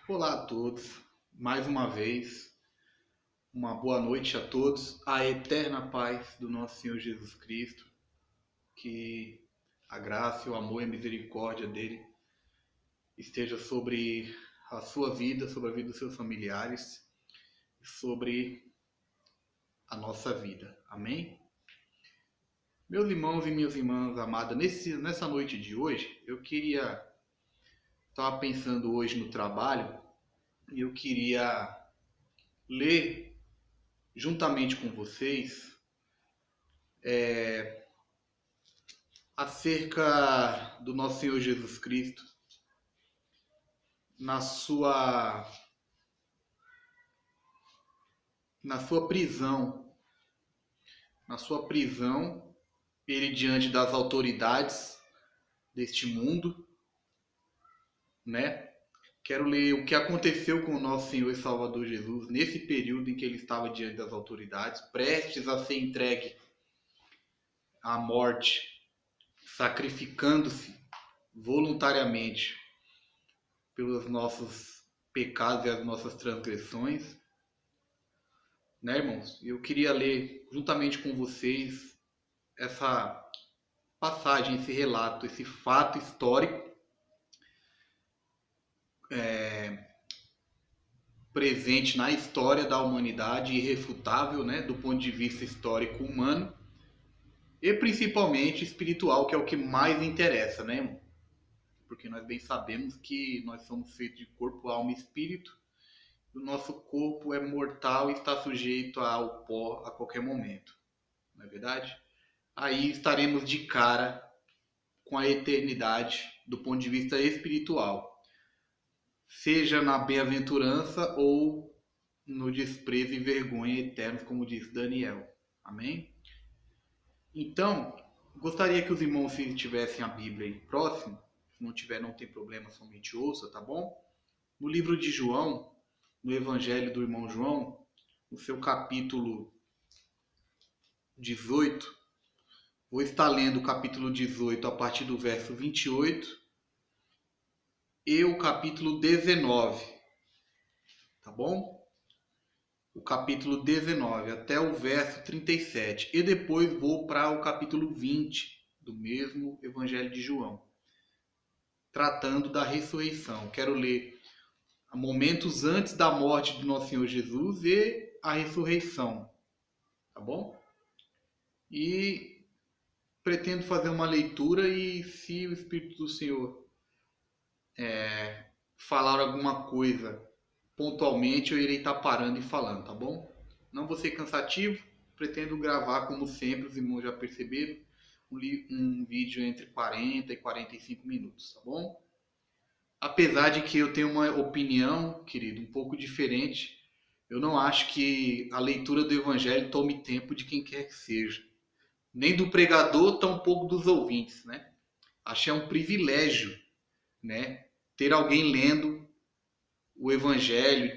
Olá a todos, mais uma vez, uma boa noite a todos, a eterna paz do nosso Senhor Jesus Cristo, que a graça, o amor e a misericórdia dele esteja sobre a sua vida, sobre a vida dos seus familiares, sobre a nossa vida. Amém? Meus irmãos e minhas irmãs amadas, nessa noite de hoje, estava pensando hoje no trabalho e eu queria ler juntamente com vocês acerca do nosso Senhor Jesus Cristo na sua na sua prisão, na sua prisão, ele diante das autoridades deste mundo, né? Quero ler o que aconteceu com o nosso Senhor e Salvador Jesus nesse período em que ele estava diante das autoridades, prestes a ser entregue à morte, sacrificando-se voluntariamente pelos nossos pecados e as nossas transgressões, né, irmãos? Eu queria ler juntamente com vocês essa passagem, esse relato, esse fato histórico presente na história da humanidade, irrefutável, né, do ponto de vista histórico humano e principalmente espiritual, que é o que mais interessa, né, irmão? Porque nós bem sabemos que nós somos feitos de corpo, alma e espírito. O nosso corpo é mortal e está sujeito ao pó a qualquer momento, não é verdade? Aí estaremos de cara com a eternidade do ponto de vista espiritual, seja na bem-aventurança ou no desprezo e vergonha eternos, como diz Daniel. Amém? Então, gostaria que os irmãos, se tivessem a Bíblia aí próximo, se não tiver, não tem problema, somente ouça, tá bom? No livro de João, no Evangelho do irmão João, no seu capítulo 18, vou estar lendo o capítulo 18 a partir do verso 28 e o capítulo 19, tá bom? O capítulo 19 até o verso 37. E depois vou para o capítulo 20 do mesmo Evangelho de João, tratando da ressurreição. Quero ler momentos antes da morte do nosso Senhor Jesus e a ressurreição, tá bom? E pretendo fazer uma leitura e, se o Espírito do Senhor falar alguma coisa pontualmente, eu irei estar parando e falando, tá bom? Não vou ser cansativo, pretendo gravar, como sempre, os irmãos já perceberam, um vídeo entre 40 e 45 minutos, tá bom? Apesar de que eu tenho uma opinião, querido, um pouco diferente, eu não acho que a leitura do Evangelho tome tempo de quem quer que seja. Nem do pregador, tampouco dos ouvintes, né? Achei um privilégio, né? Ter alguém lendo o Evangelho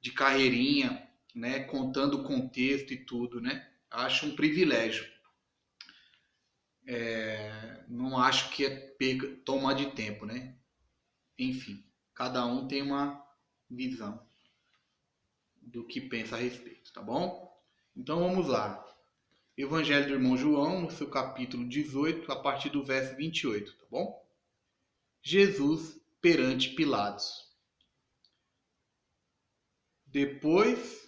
de carreirinha, né? Contando o contexto e tudo, né? Acho um privilégio. Não acho que é toma de tempo, né? Enfim, cada um tem uma visão do que pensa a respeito, tá bom? Então vamos lá. Evangelho do irmão João, no seu capítulo 18, a partir do verso 28, tá bom? Jesus perante Pilatos. Depois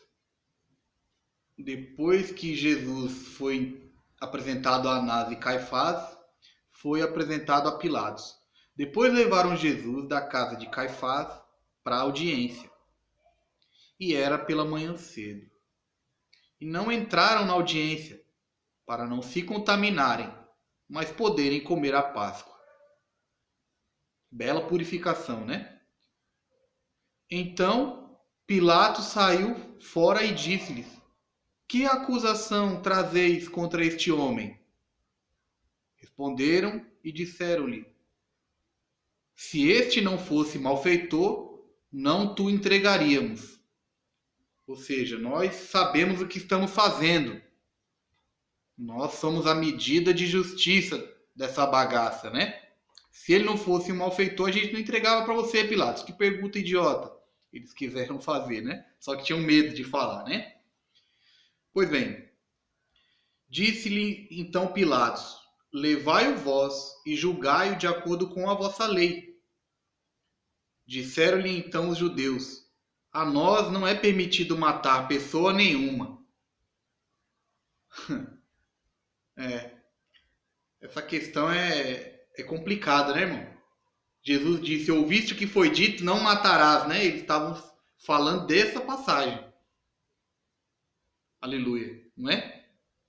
que Jesus foi apresentado a Anás e Caifás, foi apresentado a Pilatos. Depois levaram Jesus da casa de Caifás para a audiência. E era pela manhã cedo. E não entraram na audiência, para não se contaminarem, mas poderem comer a Páscoa. Bela purificação, né? Então Pilatos saiu fora e disse-lhes: Que acusação trazeis contra este homem? Responderam e disseram-lhe: Se este não fosse malfeitor, não tu entregaríamos. Ou seja, nós sabemos o que estamos fazendo. Nós somos a medida de justiça dessa bagaça, né? Se ele não fosse um malfeitor, a gente não entregava para você, Pilatos. Que pergunta idiota. Eles quiseram fazer, né? Só que tinham medo de falar, né? Pois bem, disse-lhe então Pilatos: levai-o vós e julgai-o de acordo com a vossa lei. Disseram-lhe então os judeus: a nós não é permitido matar pessoa nenhuma. É, essa questão é complicada, né, irmão? Jesus disse: ouviste o que foi dito, não matarás, né? Eles estavam falando dessa passagem. Aleluia, não é?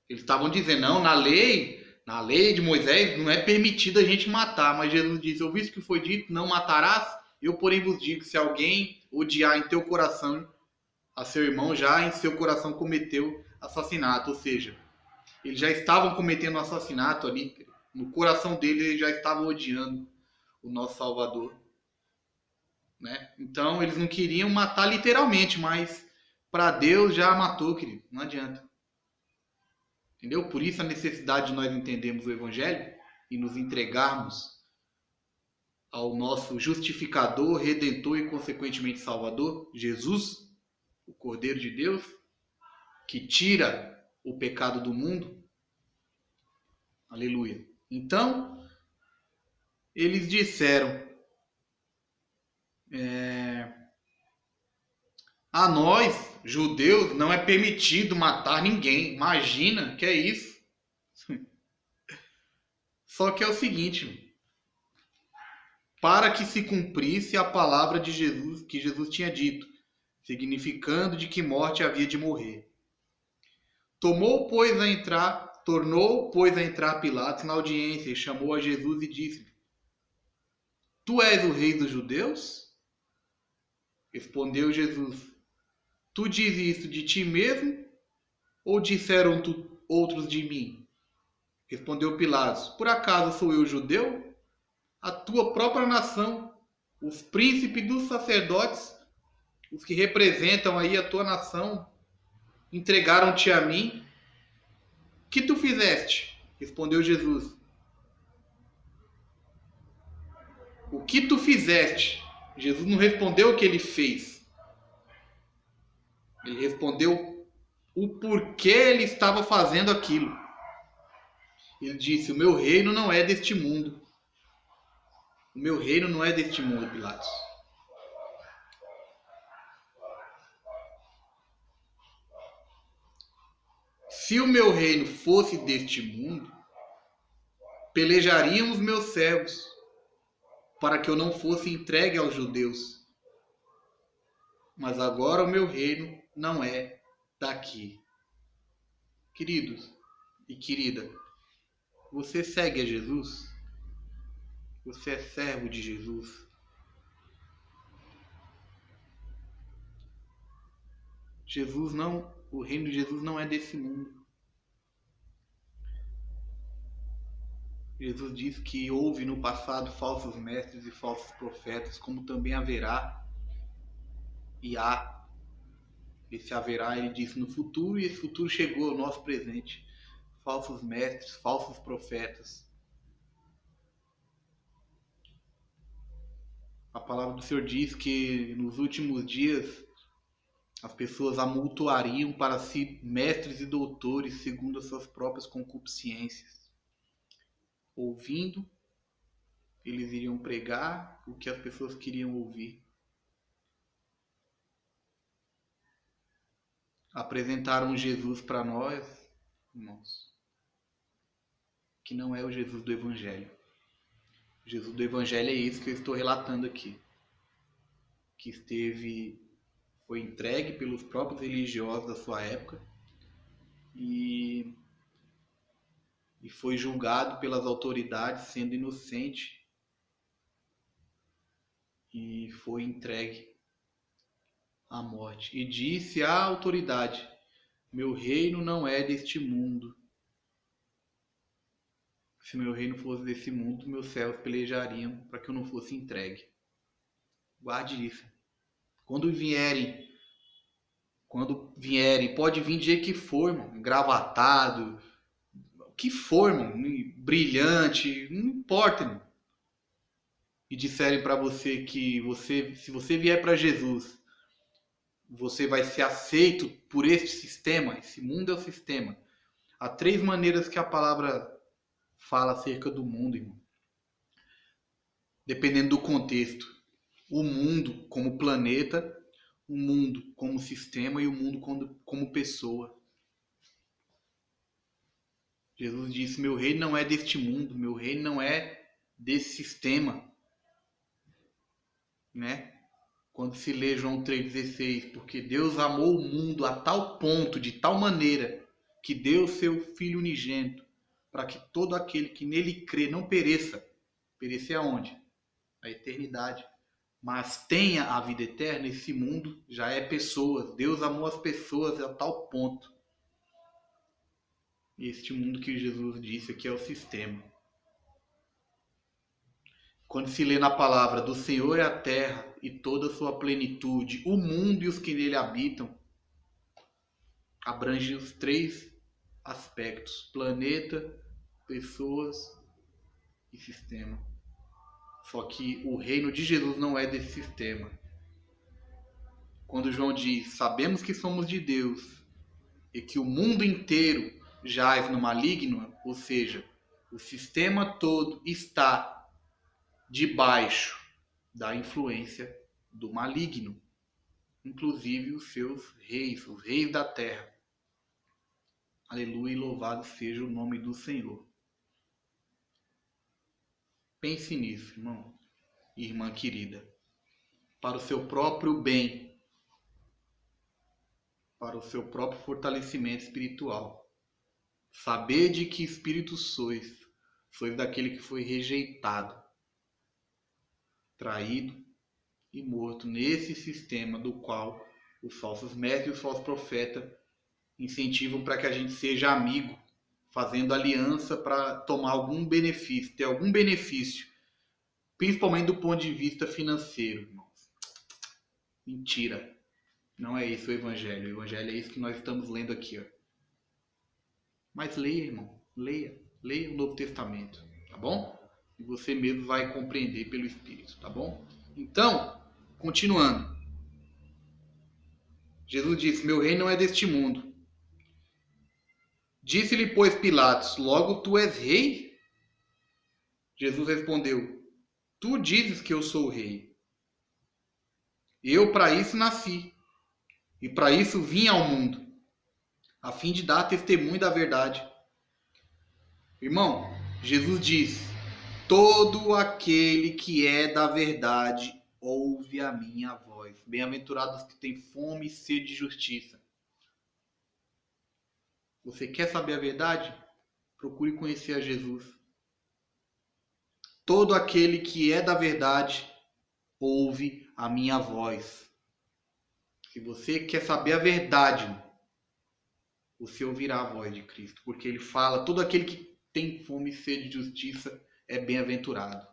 Eles estavam dizendo: não, na lei de Moisés não é permitido a gente matar, mas Jesus disse: ouviste o que foi dito, não matarás? Eu, porém, vos digo: se alguém odiar em teu coração a seu irmão, já em seu coração cometeu assassinato. Ou seja, eles já estavam cometendo assassinato ali. No coração deles, eles já estavam odiando o nosso Salvador. Né? Então, eles não queriam matar literalmente, mas para Deus já matou, querido. Não adianta. Entendeu? Por isso a necessidade de nós entendermos o Evangelho e nos entregarmos ao nosso justificador, redentor e consequentemente salvador, Jesus, o Cordeiro de Deus, que tira o pecado do mundo. Aleluia. Então, eles disseram: a nós, judeus, não é permitido matar ninguém. Imagina, que é isso? Só que é o seguinte: para que se cumprisse a palavra de Jesus, que Jesus tinha dito, significando de que morte havia de morrer. Tornou, pois, a entrar Pilatos na audiência e chamou a Jesus e disse: tu és o rei dos judeus? Respondeu Jesus: tu dizes isso de ti mesmo ou disseram outros de mim? Respondeu Pilatos: por acaso sou eu judeu? A tua própria nação, os príncipes dos sacerdotes, os que representam aí a tua nação, entregaram-te a mim. Que tu fizeste? Respondeu Jesus: o que tu fizeste? Jesus não respondeu o que ele fez. Ele respondeu o porquê ele estava fazendo aquilo. Ele disse: o meu reino não é deste mundo. O meu reino não é deste mundo, Pilatos. Se o meu reino fosse deste mundo, pelejariam os meus servos para que eu não fosse entregue aos judeus. Mas agora o meu reino não é daqui. Queridos e querida, você segue a Jesus? Você é servo de Jesus? O reino de Jesus não é desse mundo. Jesus diz que houve no passado falsos mestres e falsos profetas, como também haverá e há. Esse haverá, ele disse, no futuro, e esse futuro chegou ao nosso presente. Falsos mestres, falsos profetas. A palavra do Senhor diz que nos últimos dias as pessoas amultuariam para si mestres e doutores segundo as suas próprias concupiscências. Ouvindo, eles iriam pregar o que as pessoas queriam ouvir. Apresentaram Jesus para nós, irmãos, que não é o Jesus do Evangelho. O Jesus do Evangelho é isso que eu estou relatando aqui. Que foi entregue pelos próprios religiosos da sua época e foi julgado pelas autoridades sendo inocente e foi entregue à morte. E disse à autoridade: meu reino não é deste mundo. Se meu reino fosse desse mundo, meus servos pelejariam para que eu não fosse entregue. Guarde isso. Quando vierem, pode vir do jeito que for, irmão, engravatado, o que for, irmão, brilhante, não importa, irmão. e disserem para você que se você vier para Jesus, você vai ser aceito por este sistema, esse mundo é o sistema. Há três maneiras que a palavra fala acerca do mundo, irmão. Dependendo do contexto. O mundo como planeta, o mundo como sistema e o mundo como pessoa. Jesus disse: meu reino não é deste mundo, meu reino não é desse sistema. Né? Quando se lê João 3,16, porque Deus amou o mundo a tal ponto, de tal maneira, que deu seu Filho unigênito, para que todo aquele que nele crê não pereça. Perecer aonde? Na eternidade. Mas tenha a vida eterna. Esse mundo já é pessoas. Deus amou as pessoas a tal ponto. E este mundo que Jesus disse aqui é o sistema. Quando se lê na palavra do Senhor é a terra e toda a sua plenitude, o mundo e os que nele habitam, abrange os três aspectos: planeta, pessoas e sistema. Só que o reino de Jesus não é desse sistema. Quando João diz: sabemos que somos de Deus e que o mundo inteiro jaz no maligno, ou seja, o sistema todo está debaixo da influência do maligno, inclusive os seus reis, os reis da terra. Aleluia e louvado seja o nome do Senhor. Pense nisso, irmão e irmã querida, para o seu próprio bem, para o seu próprio fortalecimento espiritual. Saber de que espírito sois, sois daquele que foi rejeitado, traído e morto nesse sistema do qual os falsos mestres e os falsos profetas incentivam para que a gente seja amigo, fazendo aliança para tomar algum benefício, ter algum benefício, principalmente do ponto de vista financeiro, irmãos. Mentira. Não é isso o Evangelho. O Evangelho é isso que nós estamos lendo aqui. Ó. Mas leia, irmão. Leia. Leia o Novo Testamento. Tá bom? E você mesmo vai compreender pelo Espírito. Tá bom? Então, continuando. Jesus disse: meu reino não é deste mundo. Disse-lhe, pois, Pilatos: logo tu és rei? Jesus respondeu: tu dizes que eu sou o rei. Eu para isso nasci, e para isso vim ao mundo, a fim de dar testemunho da verdade. Irmão, Jesus disse: todo aquele que é da verdade ouve a minha voz. Bem-aventurados que têm fome e sede de justiça. Você quer saber a verdade? Procure conhecer a Jesus. Todo aquele que é da verdade ouve a minha voz. Se você quer saber a verdade, você ouvirá a voz de Cristo, porque ele fala: todo aquele que tem fome e sede de justiça é bem-aventurado.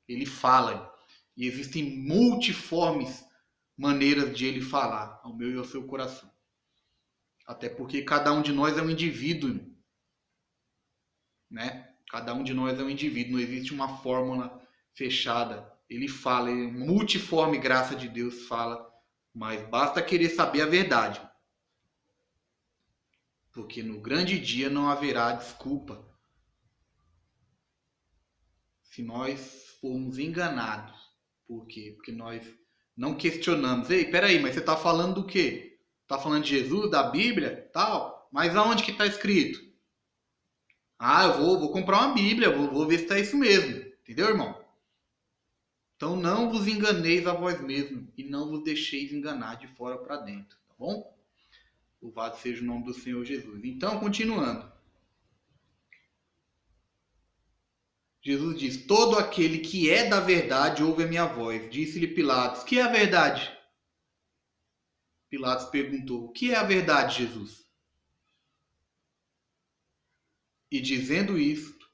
Ele fala, e existem multiformes maneiras de ele falar ao meu e ao seu coração. Até porque cada um de nós é um indivíduo, né? Cada um de nós é um indivíduo, não existe uma fórmula fechada. Ele fala, multiforme graça de Deus fala, mas basta querer saber a verdade. Porque no grande dia não haverá desculpa. Se nós formos enganados. Por quê? Porque nós não questionamos. Ei, peraí, mas você está falando do quê? Está falando de Jesus, da Bíblia, tal? Mas aonde que está escrito? Ah, eu vou comprar uma Bíblia, vou ver se está isso mesmo. Entendeu, irmão? Então não vos enganeis a vós mesmos e não vos deixeis enganar de fora para dentro, tá bom? Louvado seja o nome do Senhor Jesus. Então, continuando. Jesus diz: todo aquele que é da verdade ouve a minha voz. Disse-lhe Pilatos: que é a verdade? Pilatos perguntou: o que é a verdade, Jesus? E dizendo isto,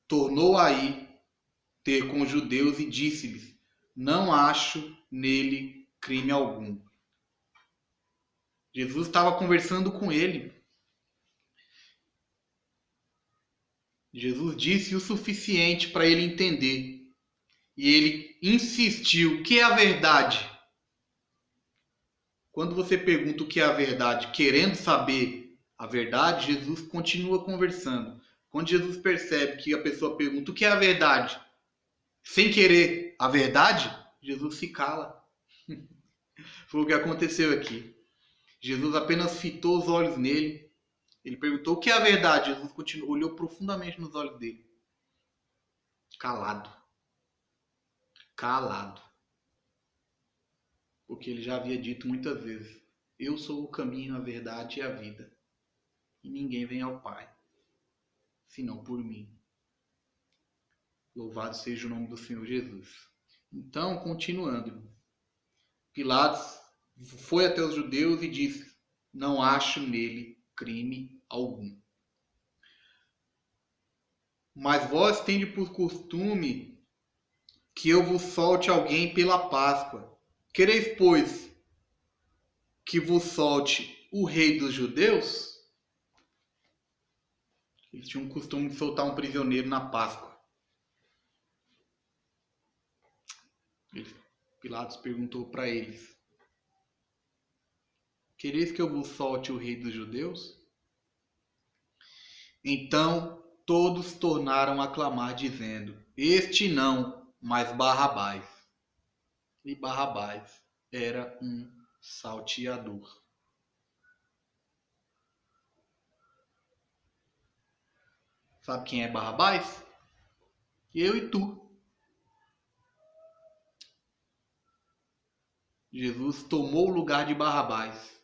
tornou a ir ter com os judeus e disse-lhes: não acho nele crime algum. Jesus estava conversando com ele. Jesus disse o suficiente para ele entender E ele insistiu: o que é a verdade? Quando você pergunta o que é a verdade, querendo saber a verdade, Jesus continua conversando. Quando Jesus percebe que a pessoa pergunta o que é a verdade, sem querer a verdade, Jesus se cala. Foi o que aconteceu aqui. Jesus apenas fitou os olhos nele. Ele perguntou o que é a verdade. Jesus continuou, olhou profundamente nos olhos dele. Calado. Calado. Porque ele já havia dito muitas vezes: eu sou o caminho, a verdade e a vida. E ninguém vem ao Pai, senão por mim. Louvado seja o nome do Senhor Jesus. Então, continuando, Pilatos foi até os judeus e disse: não acho nele crime algum. Mas vós tendes por costume que eu vos solte alguém pela Páscoa. Quereis, pois, que vos solte o rei dos judeus? Eles tinham o costume de soltar um prisioneiro na Páscoa. Pilatos perguntou para eles: quereis que eu vos solte o rei dos judeus? Então todos tornaram a clamar, dizendo: este não, mas Barrabás. E Barrabás era um salteador. Sabe quem é Barrabás? Eu e tu. Jesus tomou o lugar de Barrabás.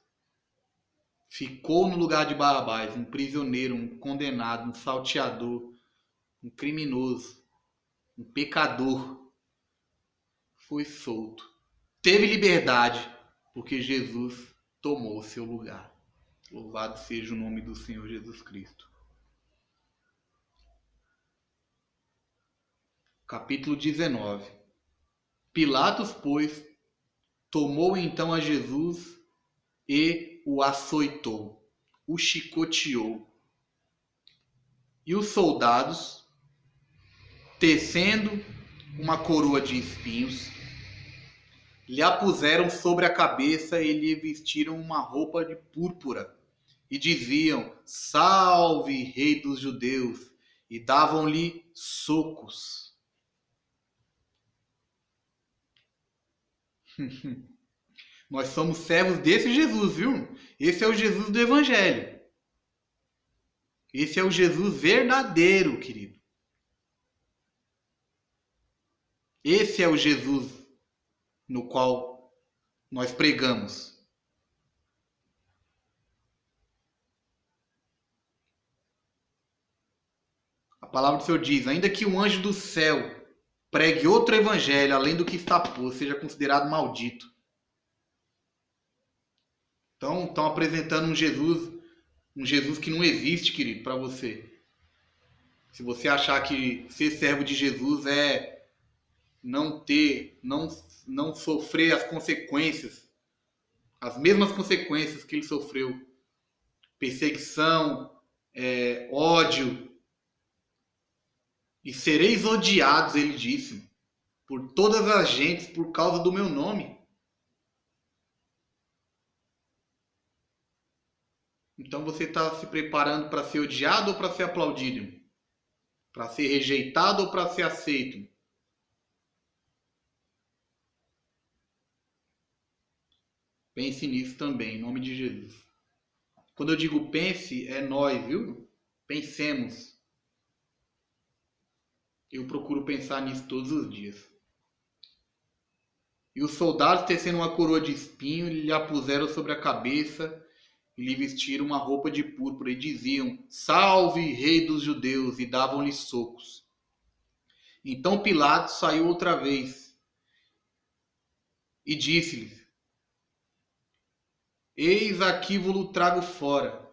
Ficou no lugar de Barrabás, um prisioneiro, um condenado, um salteador, um criminoso, um pecador. Foi solto. Teve liberdade, porque Jesus tomou o seu lugar. Louvado seja o nome do Senhor Jesus Cristo. Capítulo 19. Pilatos, pois, tomou então a Jesus e o açoitou, o chicoteou. E os soldados, tecendo uma coroa de espinhos, lhe a puseram sobre a cabeça e lhe vestiram uma roupa de púrpura. E diziam: salve, rei dos judeus! E davam-lhe socos. Nós somos servos desse Jesus, viu? Esse é o Jesus do Evangelho. Esse é o Jesus verdadeiro, querido. Esse é o Jesus no qual nós pregamos. A palavra do Senhor diz: ainda que um anjo do céu pregue outro evangelho além do que está posto, seja considerado maldito. Então, estão apresentando um Jesus que não existe, querido, para você. Se você achar que ser servo de Jesus é não sofrer as consequências, as mesmas consequências que ele sofreu, perseguição, ódio, e sereis odiados, ele disse, por todas as gentes por causa do meu nome. Então você está se preparando para ser odiado ou para ser aplaudido? Para ser rejeitado ou para ser aceito? Pense nisso também, em nome de Jesus. Quando eu digo pense, é nós, viu? Pensemos. Eu procuro pensar nisso todos os dias. E os soldados, tecendo uma coroa de espinho, lhe a puseram sobre a cabeça e lhe vestiram uma roupa de púrpura e diziam: salve, rei dos judeus, e davam-lhe socos. Então Pilatos saiu outra vez e disse-lhes: eis aqui vos trago fora,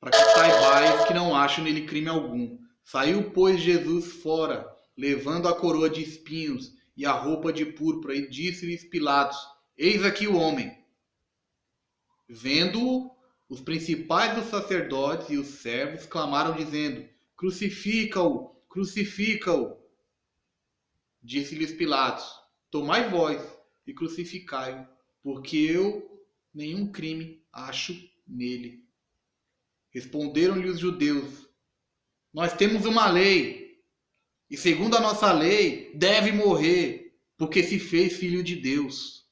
para que saibais que não acho nele crime algum. Saiu, pois, Jesus fora, levando a coroa de espinhos e a roupa de púrpura, e disse-lhes Pilatos: eis aqui o homem. Vendo-o, os principais dos sacerdotes e os servos clamaram, dizendo: crucifica-o, crucifica-o. Disse-lhes Pilatos: tomai vós e crucificai-o, porque eu nenhum crime acho nele. Responderam-lhe os judeus: nós temos uma lei, e segundo a nossa lei deve morrer, porque se fez filho de Deus.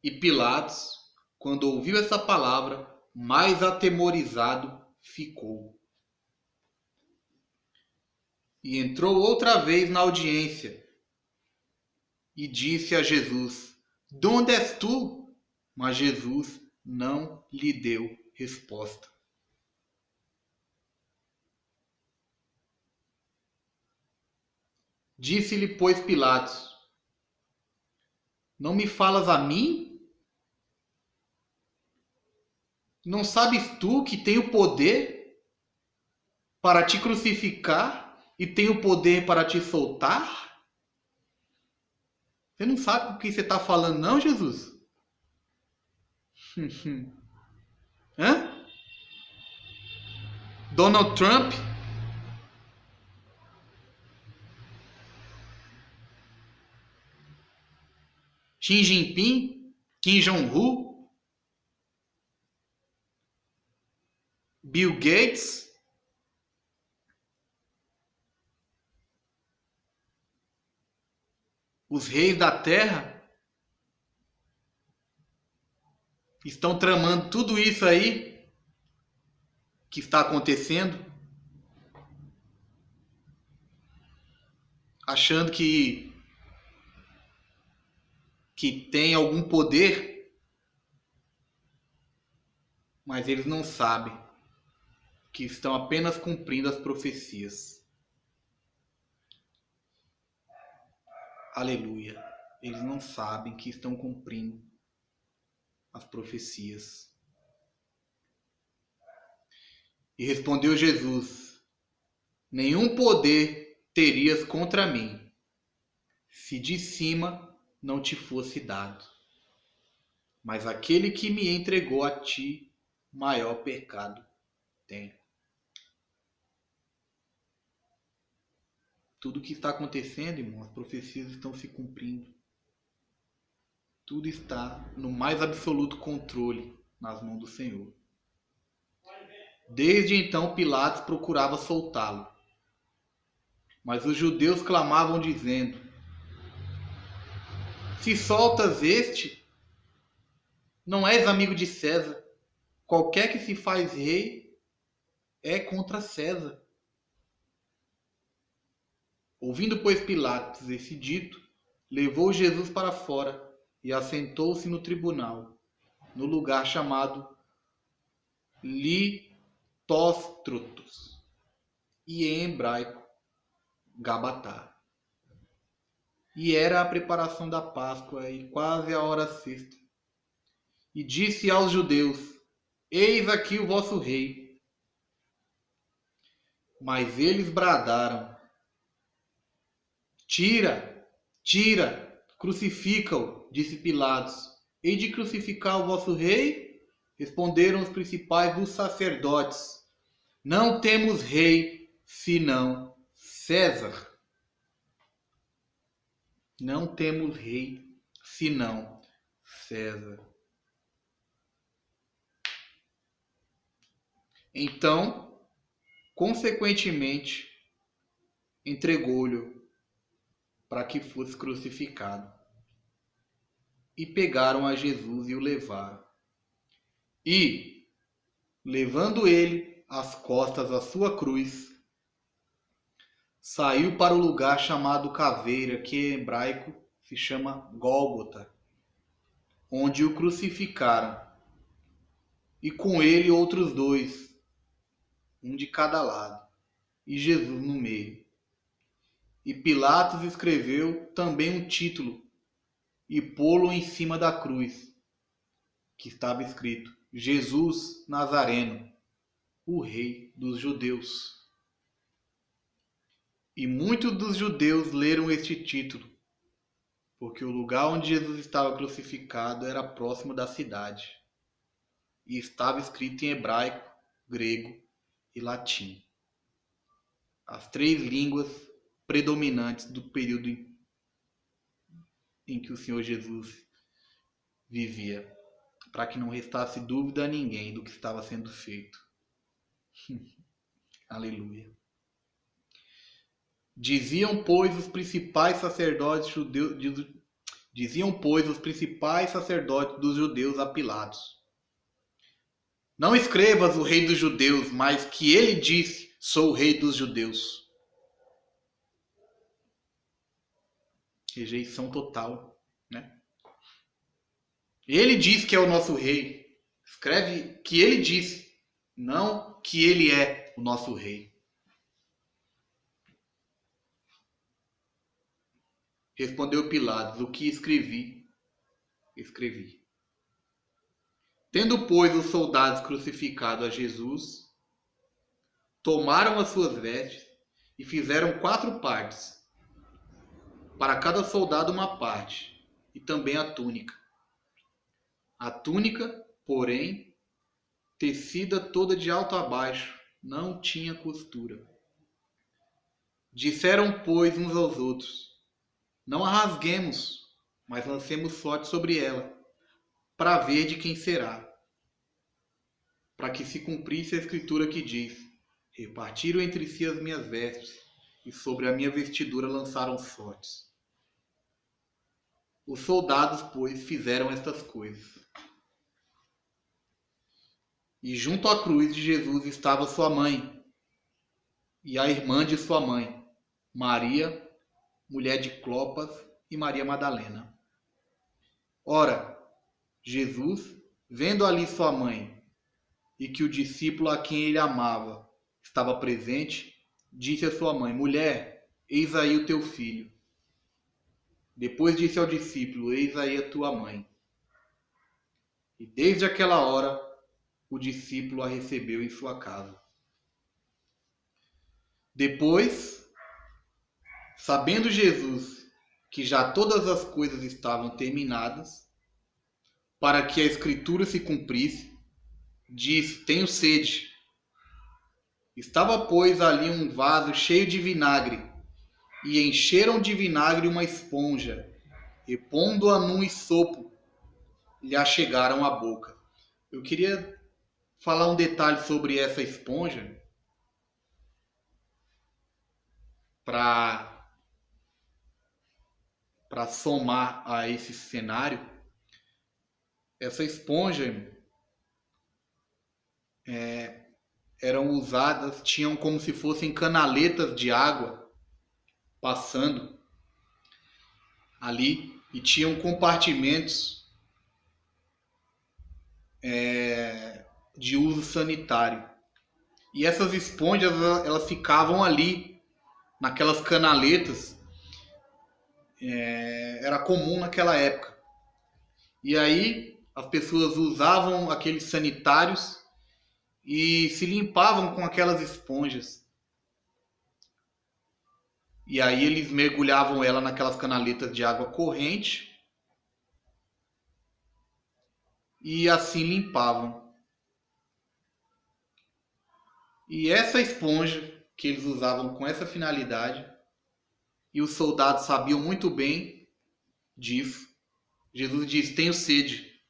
E Pilatos, quando ouviu essa palavra, mais atemorizado ficou. E entrou outra vez na audiência e disse a Jesus: de onde és tu? Mas Jesus não lhe deu resposta. Disse-lhe, pois, Pilatos: não me falas a mim? Não sabes tu que tenho poder para te crucificar e tenho poder para te soltar? Você não sabe o que você está falando, não, Jesus? Hã? Donald Trump? Xi Jinping? Kim Jong-un? Bill Gates? Os reis da terra estão tramando tudo isso aí que está acontecendo, achando que tem algum poder, mas eles não sabem que estão apenas cumprindo as profecias. Aleluia. Eles não sabem que estão cumprindo as profecias. E respondeu Jesus: nenhum poder terias contra mim, se de cima não te fosse dado. Mas aquele que me entregou a ti, maior pecado tem. Tudo o que está acontecendo, irmão, as profecias estão se cumprindo. Tudo está no mais absoluto controle nas mãos do Senhor. Desde então Pilatos procurava soltá-lo. Mas os judeus clamavam dizendo: se soltas este, não és amigo de César. Qualquer que se faz rei é contra César. Ouvindo, pois, Pilatos esse dito, levou Jesus para fora e assentou-se no tribunal, no lugar chamado Litóstrotos, e em hebraico Gabatá. E era a preparação da Páscoa e quase a hora sexta. E disse aos judeus: eis aqui o vosso rei. Mas eles bradaram: tira, tira, crucifica-o, disse Pilatos. Hei de crucificar o vosso rei? Responderam os principais dos sacerdotes: não temos rei senão César. Não temos rei senão César. Então, consequentemente, entregou-lhe para que fosse crucificado. E pegaram a Jesus e o levaram. E, levando ele às costas a sua cruz, saiu para o lugar chamado Caveira, que em hebraico se chama Gólgota, onde o crucificaram, e com ele outros dois, um de cada lado, e Jesus no meio. E Pilatos escreveu também um título e pô-lo em cima da cruz, que estava escrito: Jesus Nazareno, o Rei dos Judeus. E muitos dos judeus leram este título, porque o lugar onde Jesus estava crucificado era próximo da cidade, e estava escrito em hebraico, grego e latim, as três línguas predominantes do período em que o Senhor Jesus vivia, para que não restasse dúvida a ninguém do que estava sendo feito. Aleluia. Diziam, pois, os principais sacerdotes dos judeus a Pilatos: não escrevas o rei dos judeus, mas que ele disse: sou o rei dos judeus. Rejeição total, né? Ele diz que é o nosso rei. Escreve que ele disse, não que ele é o nosso rei. Respondeu Pilatos: o que escrevi, escrevi. Tendo, pois, os soldados crucificado a Jesus, tomaram as suas vestes e fizeram 4 partes, para cada soldado uma parte, e também a túnica. A túnica, porém, tecida toda de alto a baixo, não tinha costura. Disseram, pois, uns aos outros: não a rasguemos, mas lancemos sorte sobre ela, para ver de quem será. Para que se cumprisse a escritura que diz: repartiram entre si as minhas vestes, e sobre a minha vestidura lançaram sortes. Os soldados, pois, fizeram estas coisas. E junto à cruz de Jesus estava sua mãe, e a irmã de sua mãe, Maria, mulher de Clopas, e Maria Madalena. Ora, Jesus, vendo ali sua mãe, e que o discípulo a quem ele amava estava presente, disse à sua mãe: mulher, eis aí o teu filho. Depois disse ao discípulo: eis aí a tua mãe. E desde aquela hora, o discípulo a recebeu em sua casa. Depois, sabendo Jesus que já todas as coisas estavam terminadas, para que a escritura se cumprisse, disse: tenho sede. Estava, pois, ali um vaso cheio de vinagre, e encheram de vinagre uma esponja, e pondo-a num isopo, lhe achegaram à boca. Eu queria falar um detalhe sobre essa esponja, para somar a esse cenário. Essa esponja eram usadas, tinham como se fossem canaletas de água passando ali, e tinham compartimentos de uso sanitário. E essas esponjas, elas ficavam ali naquelas canaletas, era comum naquela época. E aí as pessoas usavam aqueles sanitários e se limpavam com aquelas esponjas. E aí eles mergulhavam ela naquelas canaletas de água corrente e assim limpavam. E essa esponja que eles usavam com essa finalidade, e os soldados sabiam muito bem disso. Jesus diz: tenho sede.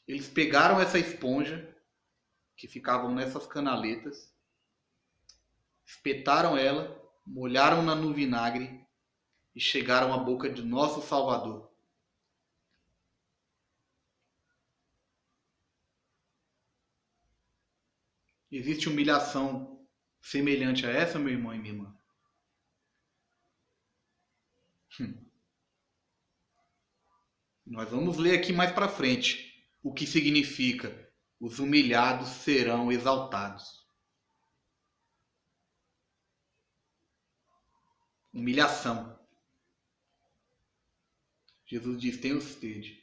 Eles pegaram essa esponja que ficavam nessas canaletas, espetaram ela, molharam-na no vinagre e chegaram à boca de nosso Salvador. Existe humilhação semelhante a essa, meu irmão e minha irmã? Nós vamos ler aqui mais para frente o que significa: os humilhados serão exaltados. Humilhação. Jesus diz: tenho sede.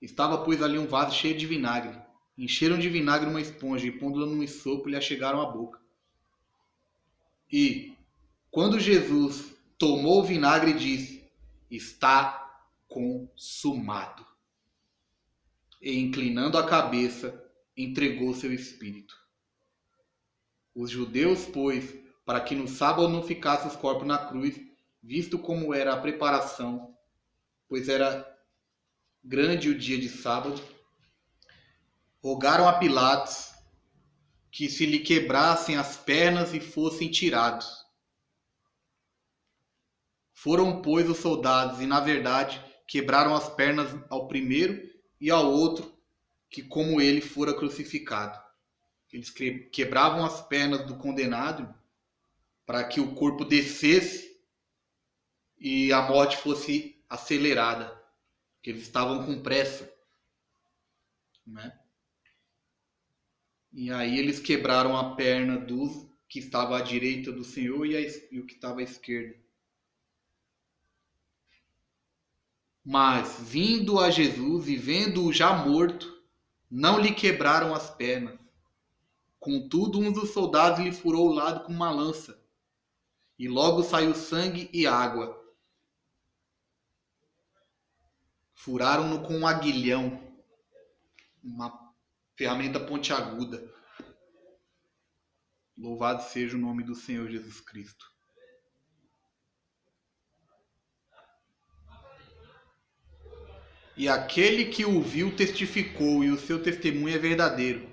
Estava, pois, ali um vaso cheio de vinagre. Encheram de vinagre uma esponja e, pondo-la num isopo, lhe achegaram à boca. E, quando Jesus tomou o vinagre, disse: está consumado. E, inclinando a cabeça, entregou seu espírito. Os judeus, pois, para que no sábado não ficassem os corpos na cruz, visto como era a preparação, pois era grande o dia de sábado, rogaram a Pilatos que se lhe quebrassem as pernas e fossem tirados. Foram, pois, os soldados e, na verdade, quebraram as pernas ao primeiro e ao outro, que como ele fora crucificado. Eles quebravam as pernas do condenado para que o corpo descesse e a morte fosse acelerada, porque eles estavam com pressa, né? E aí eles quebraram a perna do que estava à direita do Senhor e o que estava à esquerda. Mas, vindo a Jesus e vendo-o já morto, não lhe quebraram as pernas. Contudo, um dos soldados lhe furou o lado com uma lança, e logo saiu sangue e água. Furaram-no com um aguilhão, uma ferramenta pontiaguda. Louvado seja o nome do Senhor Jesus Cristo. E aquele que o viu testificou, e o seu testemunho é verdadeiro.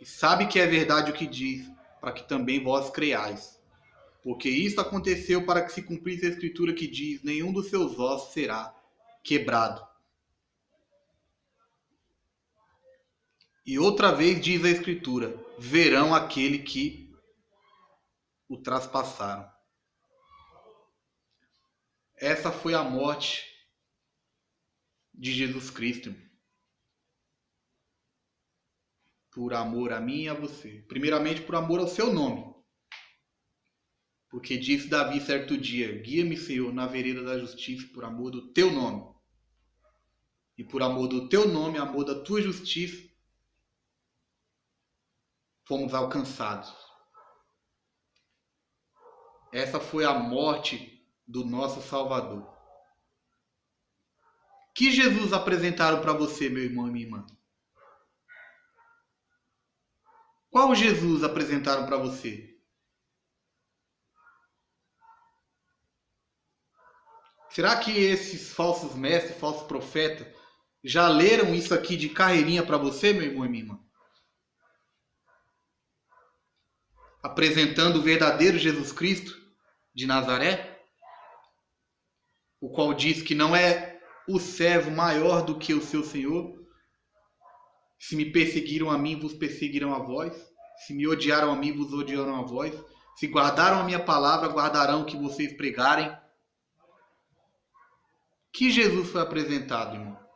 E sabe que é verdade o que diz, para que também vós creiais. Porque isto aconteceu para que se cumprisse a escritura que diz: nenhum dos seus ossos será quebrado. E outra vez diz a escritura: verão aquele que o traspassaram. Essa foi a morte de Jesus Cristo. Por amor a mim e a você. Primeiramente por amor ao seu nome. Porque disse Davi certo dia: guia-me, Senhor, na vereda da justiça por amor do teu nome. E por amor do teu nome, amor da tua justiça, fomos alcançados. Essa foi a morte do nosso Salvador. Que Jesus apresentaram para você, meu irmão e minha irmã? Qual Jesus apresentaram para você? Será que esses falsos mestres, falsos profetas, já leram isso aqui de carreirinha para você, meu irmão e minha irmã? Apresentando o verdadeiro Jesus Cristo de Nazaré, o qual diz que não é o servo maior do que o seu Senhor. Se me perseguiram a mim, vos perseguirão a vós. Se me odiaram a mim, vos odiarão a vós. Se guardaram a minha palavra, guardarão o que vocês pregarem. Que Jesus foi apresentado, irmão,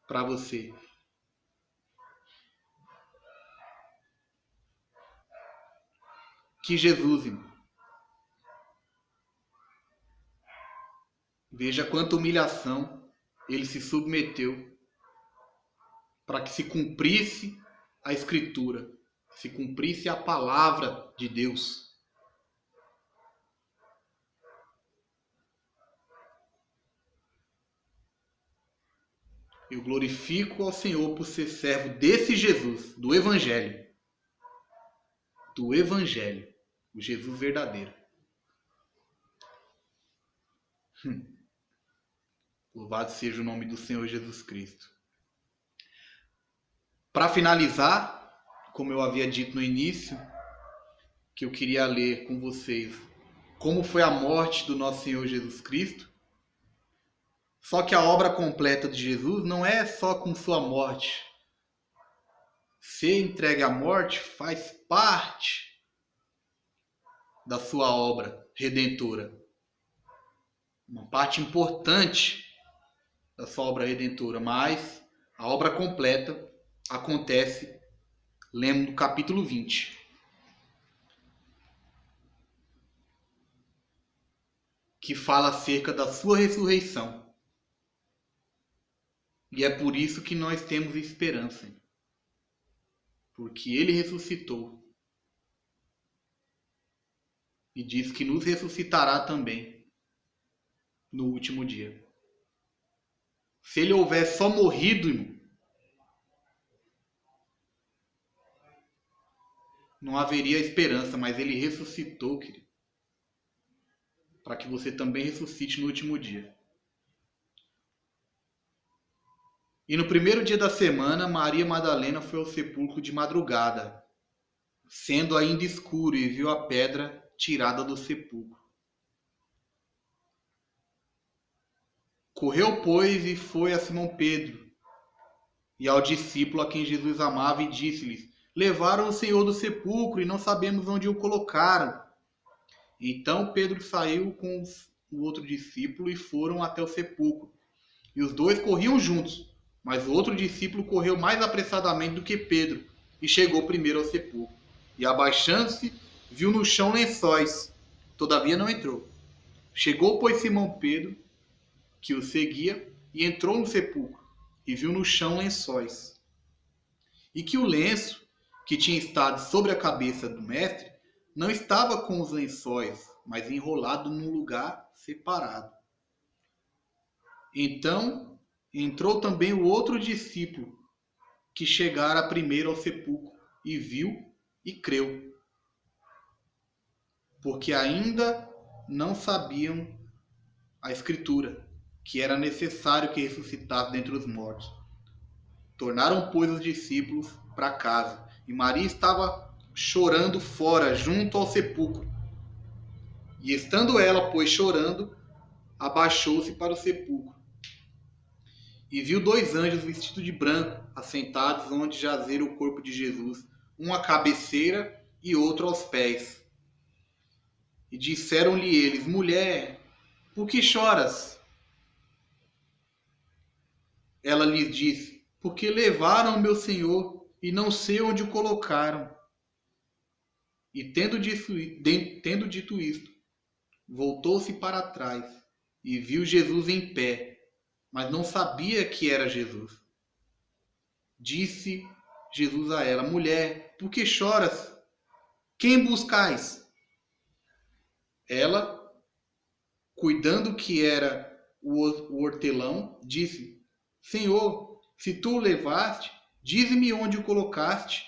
para você? Que Jesus, irmão. Veja quanta humilhação ele se submeteu para que se cumprisse a Escritura, se cumprisse a palavra de Deus. Eu glorifico ao Senhor por ser servo desse Jesus, do Evangelho. Do Evangelho. O Jesus verdadeiro. Louvado seja o nome do Senhor Jesus Cristo. Para finalizar, como eu havia dito no início, que eu queria ler com vocês como foi a morte do nosso Senhor Jesus Cristo. Só que a obra completa de Jesus não é só com sua morte. Ser entregue à morte faz parte da sua obra redentora. Uma parte importante da sua obra redentora, mas a obra completa acontece, lendo no capítulo 20. Que fala acerca da sua ressurreição. E é por isso que nós temos esperança. Porque ele ressuscitou. E diz que nos ressuscitará também no último dia. Se ele houvesse só morrido, irmão, não haveria esperança, mas ele ressuscitou, querido. para que você também ressuscite no último dia. E no primeiro dia da semana, Maria Madalena foi ao sepulcro de madrugada, sendo ainda escuro, e viu a pedra tirada do sepulcro. Correu, pois, e foi a Simão Pedro e ao discípulo a quem Jesus amava, e disse-lhes: levaram o Senhor do sepulcro e não sabemos onde o colocaram. Então Pedro saiu com o outro discípulo e foram até o sepulcro. E os dois corriam juntos, mas o outro discípulo correu mais apressadamente do que Pedro e chegou primeiro ao sepulcro. E abaixando-se, viu no chão lençóis. Todavia não entrou. Chegou, pois, Simão Pedro, que o seguia, e entrou no sepulcro, e viu no chão lençóis. E que o lenço, que tinha estado sobre a cabeça do mestre, não estava com os lençóis, mas enrolado num lugar separado. Então entrou também o outro discípulo, que chegara primeiro ao sepulcro, e viu e creu, porque ainda não sabiam a Escritura, que era necessário que ressuscitasse dentre os mortos. Tornaram, pois, os discípulos para casa, e Maria estava chorando fora, junto ao sepulcro. E estando ela, pois, chorando, abaixou-se para o sepulcro. E viu dois anjos vestidos de branco, assentados onde jazera o corpo de Jesus, um à cabeceira e outro aos pés. E disseram-lhe eles: mulher, por que choras? Ela lhes disse: porque levaram meu Senhor e não sei onde o colocaram. E tendo dito isto, voltou-se para trás e viu Jesus em pé, mas não sabia que era Jesus. Disse Jesus a ela: mulher, por que choras? Quem buscais? Ela, cuidando que era o hortelão, disse: Senhor, se tu o levaste, dize-me onde o colocaste,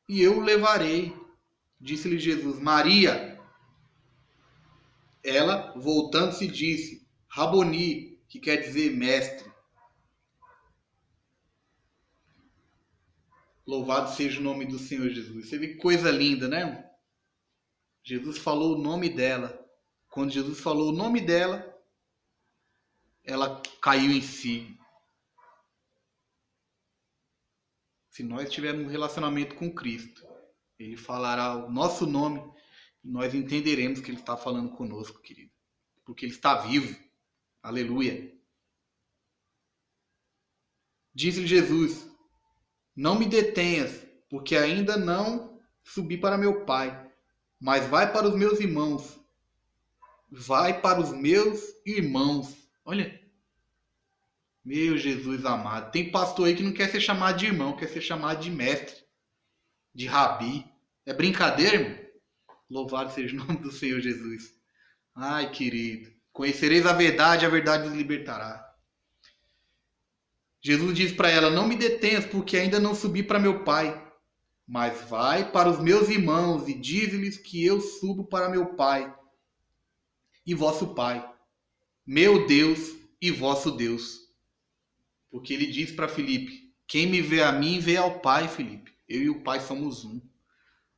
e eu o levarei. Disse-lhe Jesus: Maria. Ela, voltando-se, disse: Raboni, que quer dizer mestre. Louvado seja o nome do Senhor Jesus. Você vê que coisa linda, né? Jesus falou o nome dela. Quando Jesus falou o nome dela, ela caiu em si. Se nós tivermos um relacionamento com Cristo, Ele falará o nosso nome e nós entenderemos que Ele está falando conosco, querido. Porque Ele está vivo. Aleluia. Disse-lhe Jesus: não me detenhas, porque ainda não subi para meu Pai, mas vai para os meus irmãos. Vai para os meus irmãos. Olha, meu Jesus amado. Tem pastor aí que não quer ser chamado de irmão, quer ser chamado de mestre, de rabi. É brincadeira, irmão? Louvado seja o nome do Senhor Jesus. Ai, querido. Conhecereis a verdade vos libertará. Jesus diz para ela: não me detenhas, porque ainda não subi para meu Pai. Mas vai para os meus irmãos e dize-lhes que eu subo para meu Pai e vosso Pai, meu Deus e vosso Deus. Porque ele diz para Filipe: quem me vê a mim, vê ao Pai, Filipe. Eu e o Pai somos um.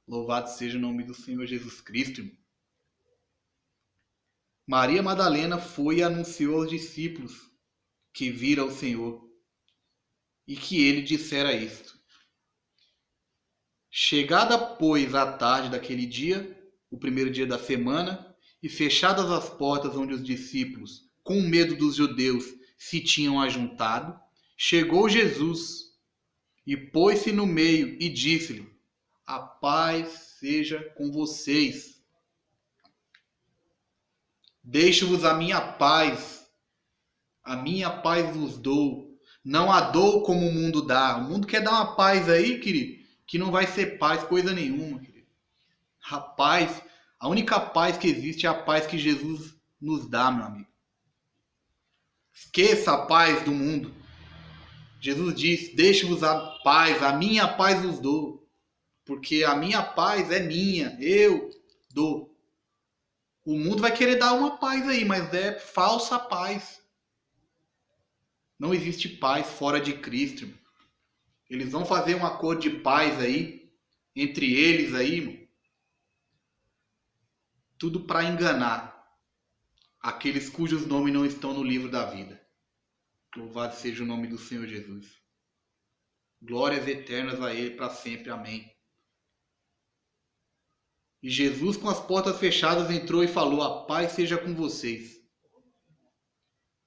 Louvado seja o nome do Senhor Jesus Cristo, irmão. Maria Madalena foi e anunciou aos discípulos que vira o Senhor e que ele dissera isto. Chegada, pois, a tarde daquele dia, o primeiro dia da semana, e fechadas as portas onde os discípulos, com medo dos judeus, se tinham ajuntado, chegou Jesus e pôs-se no meio e disse-lhe: a paz seja com vocês. Deixo-vos a minha paz vos dou. Não a dou como o mundo dá. O mundo quer dar uma paz aí, querido, que não vai ser paz coisa nenhuma, querido. A paz, a única paz que existe é a paz que Jesus nos dá, meu amigo. Esqueça a paz do mundo. Jesus disse: deixo-vos a minha paz vos dou. Porque a minha paz é minha, eu dou. O mundo vai querer dar uma paz aí, mas é falsa paz. Não existe paz fora de Cristo. Irmão. Eles vão fazer um acordo de paz aí, entre eles aí, irmão. Tudo para enganar aqueles cujos nomes não estão no livro da vida. Louvado seja o nome do Senhor Jesus. Glórias eternas a Ele para sempre. Amém. E Jesus, com as portas fechadas, entrou e falou: a paz seja com vocês.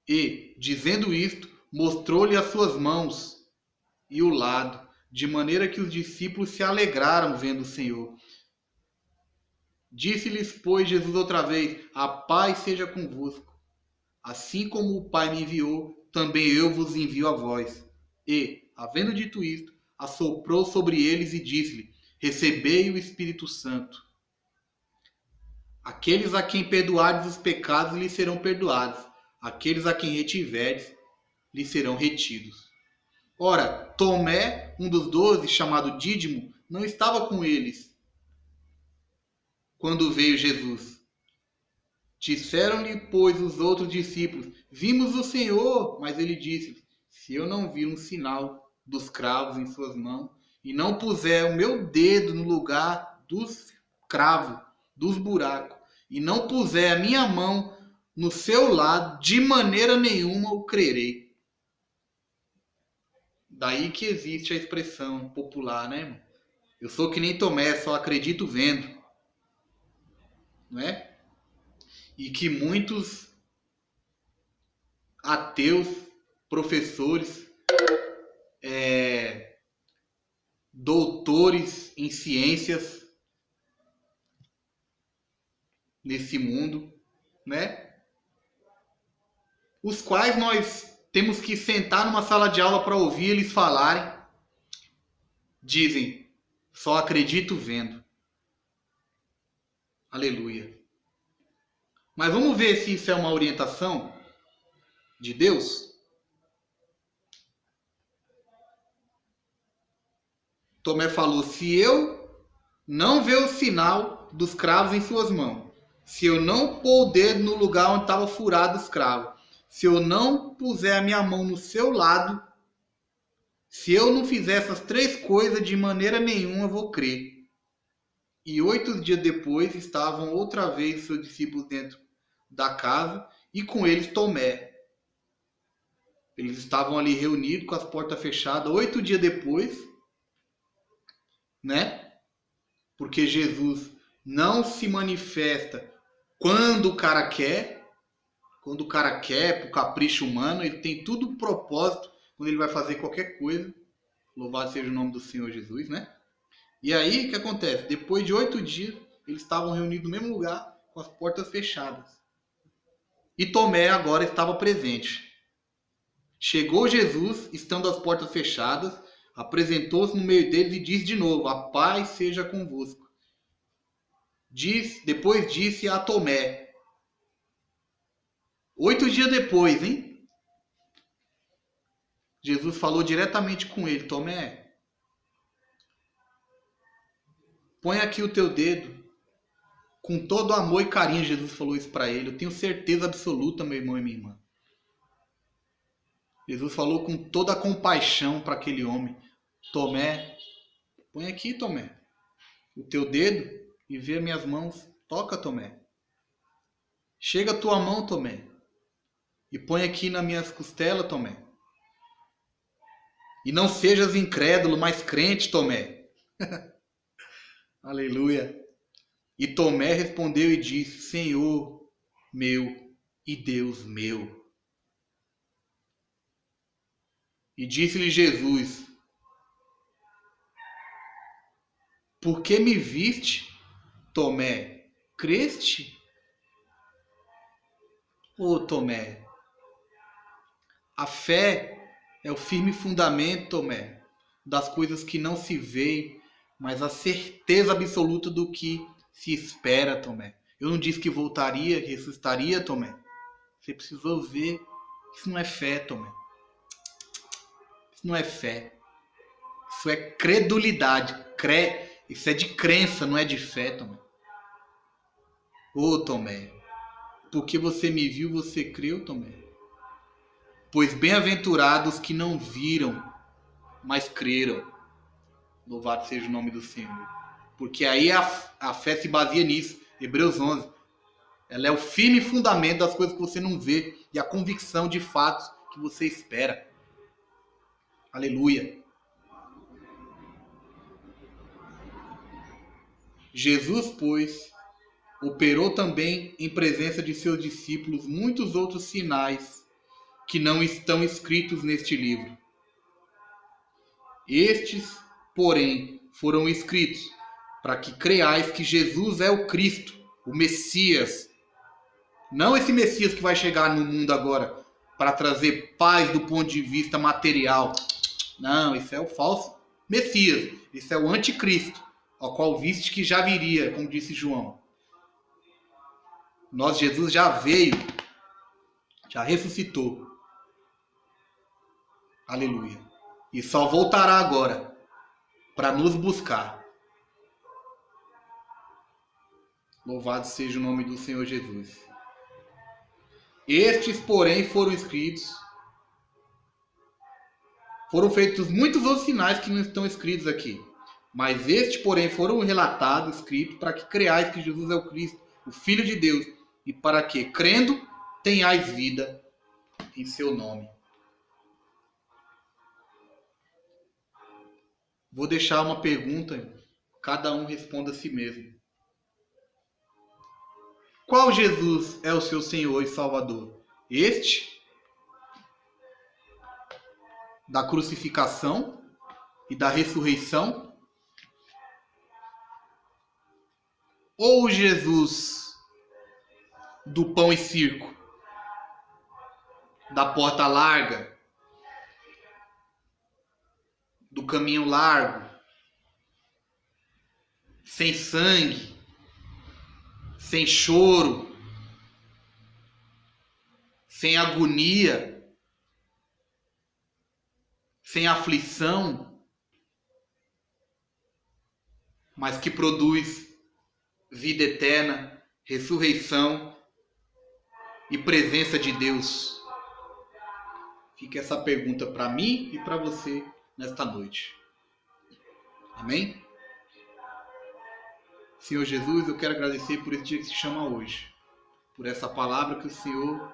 E, dizendo isto, mostrou-lhe as suas mãos e o lado, de maneira que os discípulos se alegraram vendo o Senhor. Disse-lhes, pois, Jesus outra vez: a paz seja convosco. Assim como o Pai me enviou, também eu vos envio a vós. E, havendo dito isto, assoprou sobre eles e disse-lhe: recebei o Espírito Santo. Aqueles a quem perdoardes os pecados lhes serão perdoados. Aqueles a quem retiverdes lhes serão retidos. Ora, Tomé, um dos 12, chamado Dídimo, não estava com eles quando veio Jesus. Disseram-lhe, pois, os outros discípulos: vimos o Senhor. Mas ele disse: se eu não vir um sinal dos cravos em suas mãos, e não puser o meu dedo no lugar dos cravos, dos buracos, e não puser a minha mão no seu lado, de maneira nenhuma eu crerei. Daí que existe a expressão popular, né, irmão? Eu sou que nem Tomé, só acredito vendo. Não é? E que muitos ateus, professores, doutores em ciências nesse mundo, né? Os quais nós temos que sentar numa sala de aula para ouvir eles falarem. Dizem: só acredito vendo. Aleluia. Mas vamos ver se isso é uma orientação de Deus? Tomé falou: se eu não ver o sinal dos cravos em suas mãos, se eu não pôr o dedo no lugar onde estava furado os cravos, se eu não puser a minha mão no seu lado, se eu não fizer essas 3 coisas, de maneira nenhuma eu vou crer. E 8 dias depois estavam outra vez seus discípulos dentro da casa e com eles Tomé. Eles estavam ali reunidos com as portas fechadas 8 dias depois, né? Porque Jesus não se manifesta quando o cara quer. Quando o cara quer, por capricho humano, ele tem tudo um propósito quando ele vai fazer qualquer coisa. Louvado seja o nome do Senhor Jesus, né? E aí, o que acontece? Depois de 8 dias, eles estavam reunidos no mesmo lugar, com as portas fechadas. E Tomé agora estava presente. Chegou Jesus, estando as portas fechadas, apresentou-se no meio deles e disse de novo: a paz seja convosco. Depois disse a Tomé. 8 dias depois, hein? Jesus falou diretamente com ele: Tomé, põe aqui o teu dedo. Com todo amor e carinho, Jesus falou isso para ele. Eu tenho certeza absoluta, meu irmão e minha irmã. Jesus falou com toda a compaixão para aquele homem: Tomé, põe aqui, Tomé, o teu dedo e vê minhas mãos. Toca, Tomé. Chega a tua mão, Tomé, e põe aqui nas minhas costelas, Tomé. E não sejas incrédulo, mas crente, Tomé. Aleluia. E Tomé respondeu e disse: Senhor meu e Deus meu. E disse-lhe Jesus: por que me viste, Tomé? Creste? Ô Tomé, a fé é o firme fundamento, Tomé, das coisas que não se veem, mas a certeza absoluta do que se espera, Tomé. Eu não disse que voltaria, que ressuscitaria, Tomé. Você precisou ver. Isso não é fé, Tomé. Isso não é fé. Isso é credulidade. Isso é de crença, não é de fé, Tomé. Ô Tomé, porque você me viu, você creu, Tomé? Pois bem-aventurados que não viram, mas creram. Louvado seja o nome do Senhor. Porque aí a fé se baseia nisso. Hebreus 11. Ela é o firme fundamento das coisas que você não vê e a convicção de fatos que você espera. Aleluia. Jesus, pois, operou também em presença de seus discípulos muitos outros sinais que não estão escritos neste livro. Estes, porém, foram escritos para que creiais que Jesus é o Cristo, o Messias. Não esse Messias que vai chegar no mundo agora para trazer paz do ponto de vista material. Não, esse é o falso Messias. Esse é o anticristo, ao qual viste que já viria, como disse João. Jesus já veio, já ressuscitou. Aleluia. E só voltará agora para nos buscar. Louvado seja o nome do Senhor Jesus. Estes, porém, foram escritos. Foram feitos muitos outros sinais que não estão escritos aqui. Mas estes, porém, foram relatados, escritos, para que creais que Jesus é o Cristo, o Filho de Deus, e para que, crendo, tenhais vida em seu nome. Vou deixar uma pergunta, cada um responda a si mesmo. Qual Jesus é o seu Senhor e Salvador? Este? Da crucificação e da ressurreição? Ou Jesus do pão e circo? Da porta larga? Do caminho largo? Sem sangue? Sem choro? Sem agonia? Sem aflição? Mas que produz vida eterna, ressurreição e presença de Deus? Fica essa pergunta para mim e para você nesta noite. Amém? Senhor Jesus, eu quero agradecer por esse dia que se chama hoje. Por essa palavra que o Senhor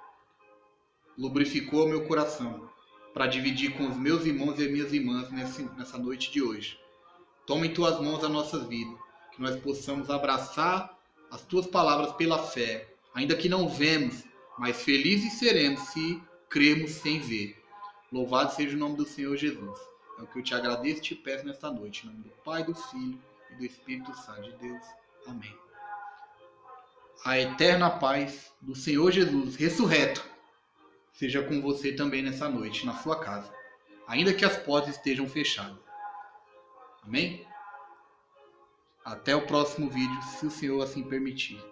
lubrificou o meu coração para dividir com os meus irmãos e minhas irmãs nessa noite de hoje. Toma em tuas mãos as nossas vidas, que nós possamos abraçar as tuas palavras pela fé, ainda que não vemos, mas felizes seremos se crermos sem ver. Louvado seja o nome do Senhor Jesus. É o que eu te agradeço e te peço nesta noite. Em nome do Pai, do Filho e do Espírito Santo de Deus. Amém. A eterna paz do Senhor Jesus ressurreto seja com você também nessa noite, na sua casa, ainda que as portas estejam fechadas. Amém? Até o próximo vídeo, se o Senhor assim permitir.